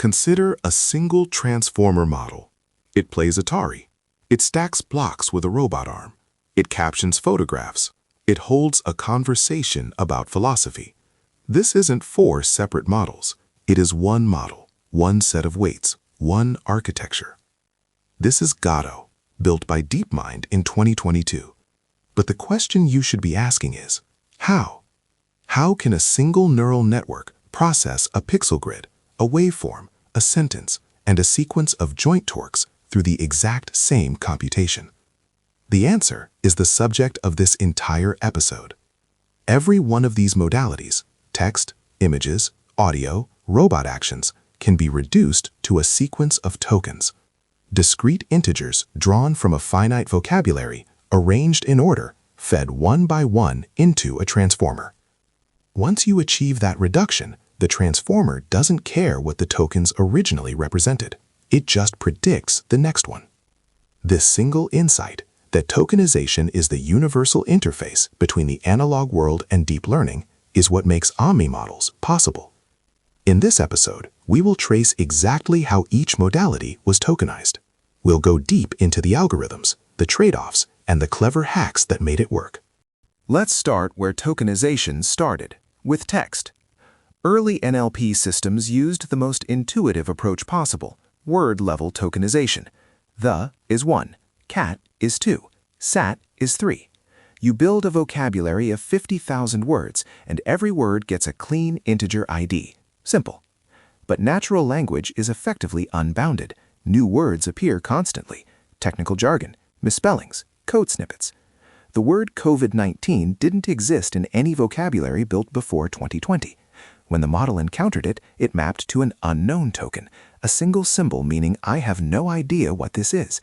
Consider a single transformer model. It plays Atari. It stacks blocks with a robot arm. It captions photographs. It holds a conversation about philosophy. This isn't four separate models. It is one model, one set of weights, one architecture. This is Gato, built by DeepMind in 2022. But the question you should be asking is, how? How can a single neural network process a pixel grid, a waveform, a sentence, and a sequence of joint torques through the exact same computation? The answer is the subject of this entire episode. Every one of these modalities, text, images, audio, robot actions, can be reduced to a sequence of tokens. Discrete integers drawn from a finite vocabulary, arranged in order, fed one by one into a transformer. Once you achieve that reduction, the transformer doesn't care what the tokens originally represented. It just predicts the next one. This single insight, that tokenization is the universal interface between the analog world and deep learning, is what makes Omni models possible. In this episode, we will trace exactly how each modality was tokenized. We'll go deep into the algorithms, the trade-offs, and the clever hacks that made it work. Let's start where tokenization started, with text. Early NLP systems used the most intuitive approach possible, word-level tokenization. The is 1, cat is 2, sat is 3. You build a vocabulary of 50,000 words, and every word gets a clean integer ID. Simple. But natural language is effectively unbounded. New words appear constantly. Technical jargon, misspellings, code snippets. The word COVID-19 didn't exist in any vocabulary built before 2020. When the model encountered it, it mapped to an unknown token, a single symbol meaning I have no idea what this is.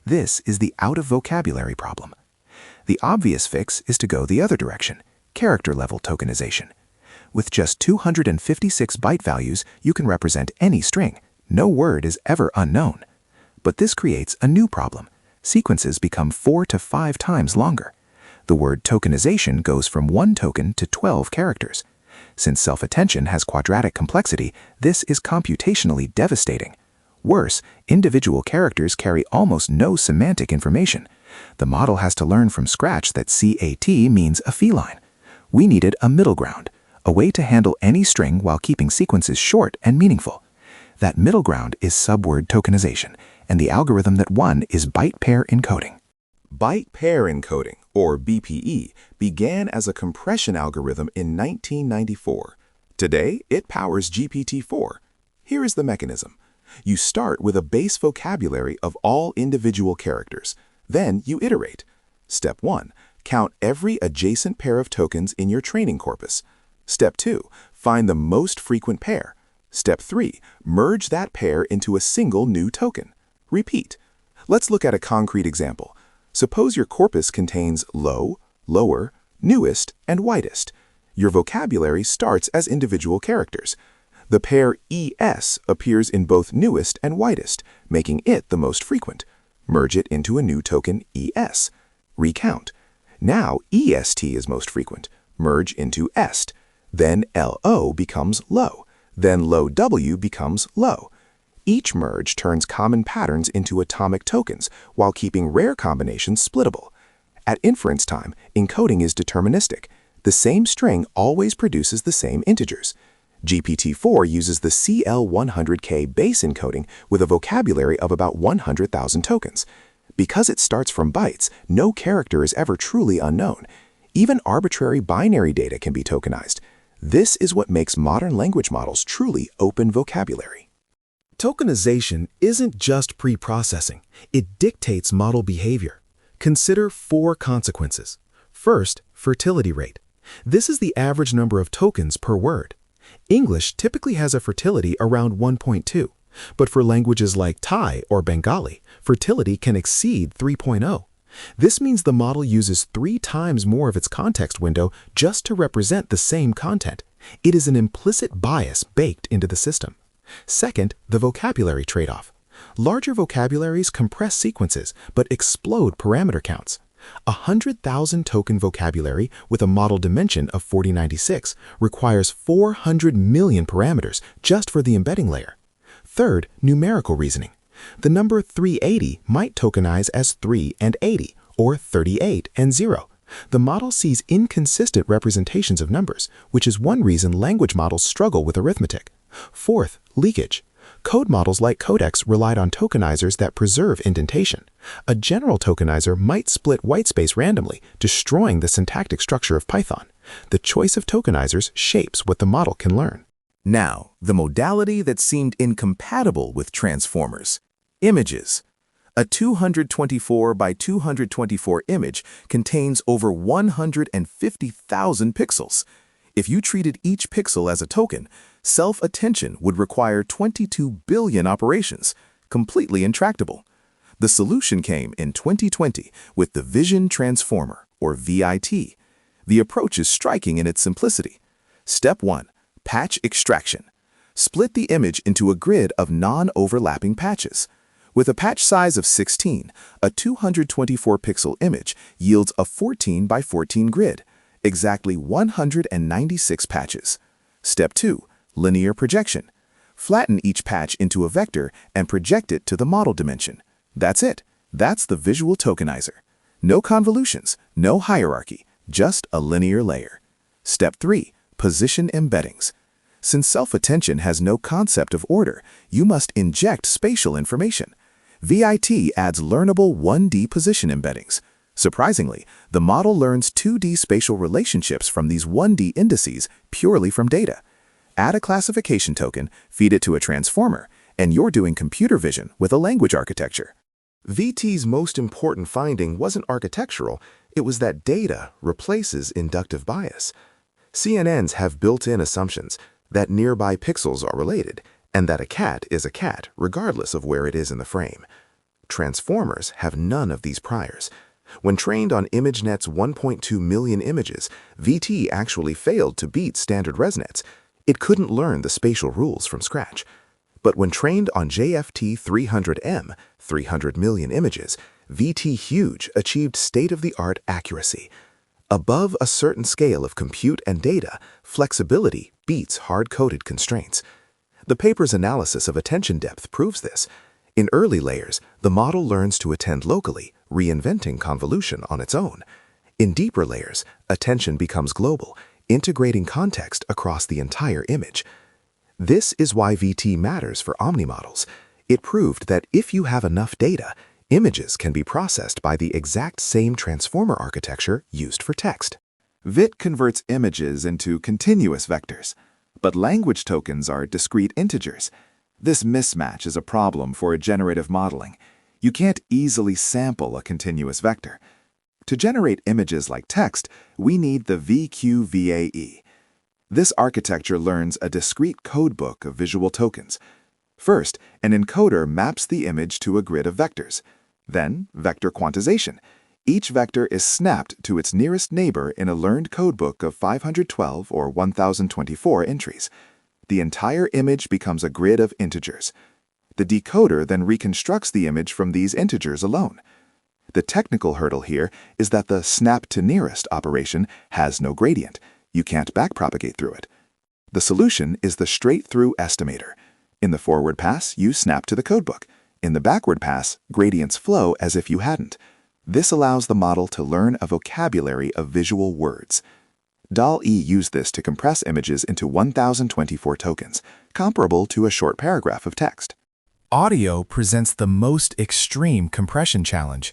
This is the out-of-vocabulary problem. The obvious fix is to go the other direction, character-level tokenization. With just 256 byte values, you can represent any string. No word is ever unknown. But this creates a new problem. Sequences become 4 to 5 times longer. The word tokenization goes from 1 token to 12 characters. Since self-attention has quadratic complexity, this is computationally devastating. Worse, individual characters carry almost no semantic information. The model has to learn from scratch that CAT means a feline. We needed a middle ground, a way to handle any string while keeping sequences short and meaningful. That middle ground is subword tokenization, and the algorithm that won is Byte-Pair Encoding. Byte-Pair Encoding, or BPE, began as a compression algorithm in 1994. Today, it powers GPT-4. Here is the mechanism. You start with a base vocabulary of all individual characters. Then you iterate. Step 1. Count every adjacent pair of tokens in your training corpus. Step 2. Find the most frequent pair. Step 3. Merge that pair into a single new token. Repeat. Let's look at a concrete example. Suppose your corpus contains low, lower, newest, and whitest. Your vocabulary starts as individual characters. The pair ES appears in both newest and whitest, making it the most frequent. Merge it into a new token ES. Recount. Now EST is most frequent. Merge into EST. Then LO becomes low. Then low W becomes low. Each merge turns common patterns into atomic tokens while keeping rare combinations splittable. At inference time, encoding is deterministic. The same string always produces the same integers. GPT-4 uses the CL100K base encoding with a vocabulary of about 100,000 tokens. Because it starts from bytes, no character is ever truly unknown. Even arbitrary binary data can be tokenized. This is what makes modern language models truly open vocabulary. Tokenization isn't just pre-processing. It dictates model behavior. Consider 4 consequences. First, fertility rate. This is the average number of tokens per word. English typically has a fertility around 1.2, but for languages like Thai or Bengali, fertility can exceed 3.0. This means the model uses 3 times more of its context window just to represent the same content. It is an implicit bias baked into the system. Second, the vocabulary trade-off. Larger vocabularies compress sequences but explode parameter counts. 100,000 token vocabulary with a model dimension of 4096 requires 400 million parameters just for the embedding layer. Third, numerical reasoning. The number 380 might tokenize as 3 and 80, or 38 and 0. The model sees inconsistent representations of numbers, which is one reason language models struggle with arithmetic. Fourth, leakage. Code models like Codex relied on tokenizers that preserve indentation. A general tokenizer might split whitespace randomly, destroying the syntactic structure of Python. The choice of tokenizers shapes what the model can learn. Now, the modality that seemed incompatible with transformers: images. A 224 by 224 image contains over 150,000 pixels. If you treated each pixel as a token, self-attention would require 22 billion operations, completely intractable. The solution came in 2020 with the Vision Transformer, or VIT. The approach is striking in its simplicity. Step 1. Patch extraction. Split the image into a grid of non-overlapping patches. With a patch size of 16, a 224-pixel image yields a 14 by 14 grid, exactly 196 patches. Step 2. Linear projection. Flatten each patch into a vector and project it to the model dimension. That's it. That's the visual tokenizer. No convolutions, no hierarchy, just a linear layer. Step 3. Position embeddings. Since self-attention has no concept of order, you must inject spatial information. VIT adds learnable 1D position embeddings. Surprisingly, the model learns 2D spatial relationships from these 1D indices purely from data. Add a classification token, feed it to a transformer, and you're doing computer vision with a language architecture. VT's most important finding wasn't architectural, it was that data replaces inductive bias. CNNs have built-in assumptions that nearby pixels are related, and that a cat is a cat regardless of where it is in the frame. Transformers have none of these priors. When trained on ImageNet's 1.2 million images, VT actually failed to beat standard ResNets. It couldn't learn the spatial rules from scratch. But when trained on JFT 300M, 300 million images, VT Huge achieved state-of-the-art accuracy. Above a certain scale of compute and data, flexibility beats hard-coded constraints. The paper's analysis of attention depth proves this. In early layers, the model learns to attend locally, reinventing convolution on its own. In deeper layers, attention becomes global, integrating context across the entire image. This is why VT matters for Omni models. It proved that if you have enough data, images can be processed by the exact same transformer architecture used for text. VIT converts images into continuous vectors, but language tokens are discrete integers. This mismatch is a problem for generative modeling. You can't easily sample a continuous vector. To generate images like text, we need the VQ-VAE. This architecture learns a discrete codebook of visual tokens. First, an encoder maps the image to a grid of vectors. Then, vector quantization. Each vector is snapped to its nearest neighbor in a learned codebook of 512 or 1024 entries. The entire image becomes a grid of integers. The decoder then reconstructs the image from these integers alone. The technical hurdle here is that the snap to nearest operation has no gradient. You can't backpropagate through it. The solution is the straight-through estimator. In the forward pass, you snap to the codebook. In the backward pass, gradients flow as if you hadn't. This allows the model to learn a vocabulary of visual words. DAL-E used this to compress images into 1024 tokens, comparable to a short paragraph of text. Audio presents the most extreme compression challenge.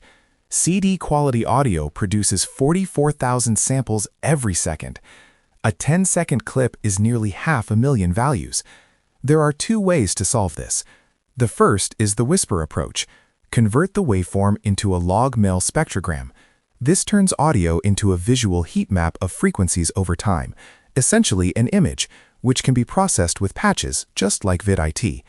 CD-quality audio produces 44,000 samples every second. A 10-second clip is nearly 500,000 values. There are two ways to solve this. The first is the whisper approach. Convert the waveform into a log-mel spectrogram. This turns audio into a visual heat map of frequencies over time, essentially an image, which can be processed with patches, just like VidIT.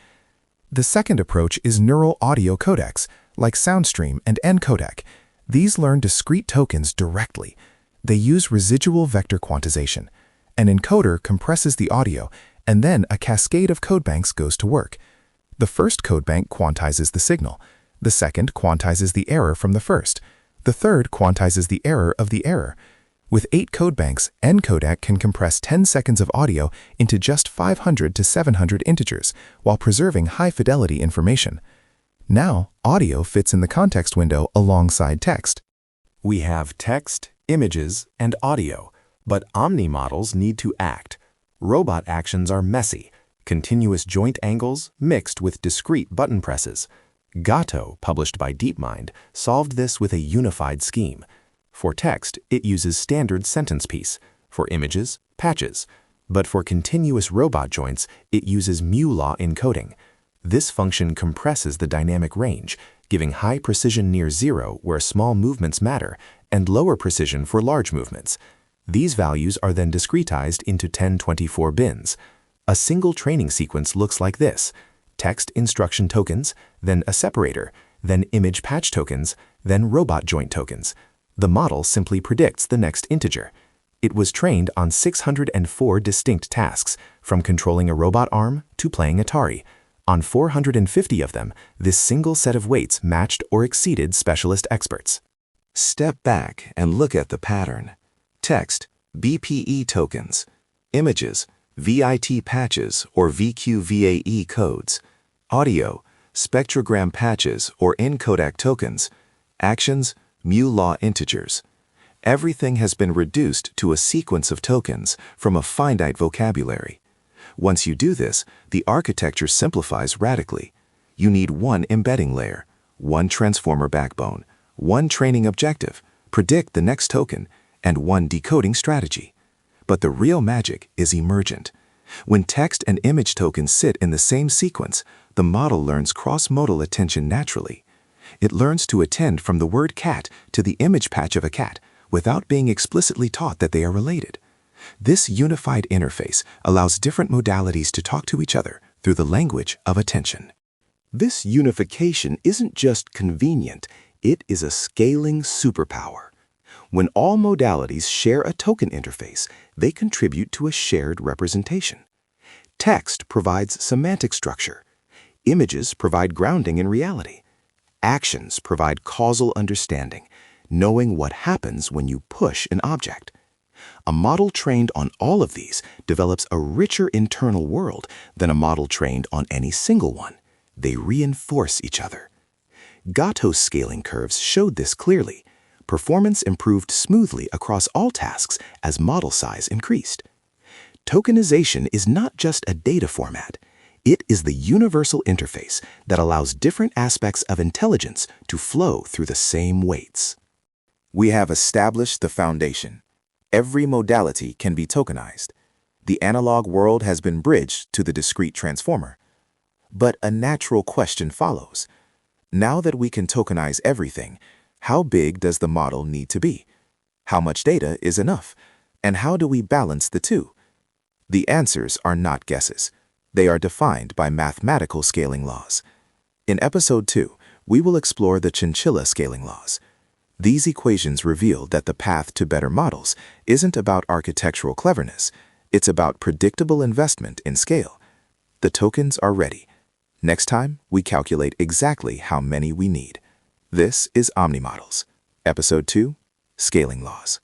The second approach is neural audio codecs, like SoundStream and encodec. These learn discrete tokens directly. They use residual vector quantization. An encoder compresses the audio, and then a cascade of codebanks goes to work. The first codebank quantizes the signal. The second quantizes the error from the first. The third quantizes the error of the error. With 8 codebanks, encodec can compress 10 seconds of audio into just 500 to 700 integers while preserving high-fidelity information. Now, audio fits in the context window alongside text. We have text, images, and audio, but Omni models need to act. Robot actions are messy, continuous joint angles mixed with discrete button presses. Gato, published by DeepMind, solved this with a unified scheme. For text, it uses standard sentence piece. For images, patches. But for continuous robot joints, it uses mu-law encoding. This function compresses the dynamic range, giving high precision near zero where small movements matter, and lower precision for large movements. These values are then discretized into 1024 bins. A single training sequence looks like this: text instruction tokens, then a separator, then image patch tokens, then robot joint tokens. The model simply predicts the next integer. It was trained on 604 distinct tasks, from controlling a robot arm to playing Atari. On 450 of them, this single set of weights matched or exceeded specialist experts. Step back and look at the pattern. Text, BPE tokens. Images, VIT patches or VQ-VAE codes. Audio, spectrogram patches or encodec tokens. Actions, mu-law integers. Everything has been reduced to a sequence of tokens from a finite vocabulary. Once you do this, the architecture simplifies radically. You need one embedding layer, one transformer backbone, one training objective, predict the next token, and one decoding strategy. But the real magic is emergent. When text and image tokens sit in the same sequence, the model learns cross-modal attention naturally. It learns to attend from the word cat to the image patch of a cat without being explicitly taught that they are related. This unified interface allows different modalities to talk to each other through the language of attention. This unification isn't just convenient, it is a scaling superpower. When all modalities share a token interface, they contribute to a shared representation. Text provides semantic structure. Images provide grounding in reality. Actions provide causal understanding, knowing what happens when you push an object. A model trained on all of these develops a richer internal world than a model trained on any single one. They reinforce each other. Gato's scaling curves showed this clearly. Performance improved smoothly across all tasks as model size increased. Tokenization is not just a data format. It is the universal interface that allows different aspects of intelligence to flow through the same weights. We have established the foundation. Every modality can be tokenized. The analog world has been bridged to the discrete transformer. But a natural question follows. Now that we can tokenize everything, how big does the model need to be? How much data is enough? And how do we balance the two? The answers are not guesses. They are defined by mathematical scaling laws. In Episode 2, we will explore the chinchilla scaling laws. These equations reveal that the path to better models isn't about architectural cleverness, it's about predictable investment in scale. The tokens are ready. Next time, we calculate exactly how many we need. This is Omni Models, Episode 2, Scaling Laws.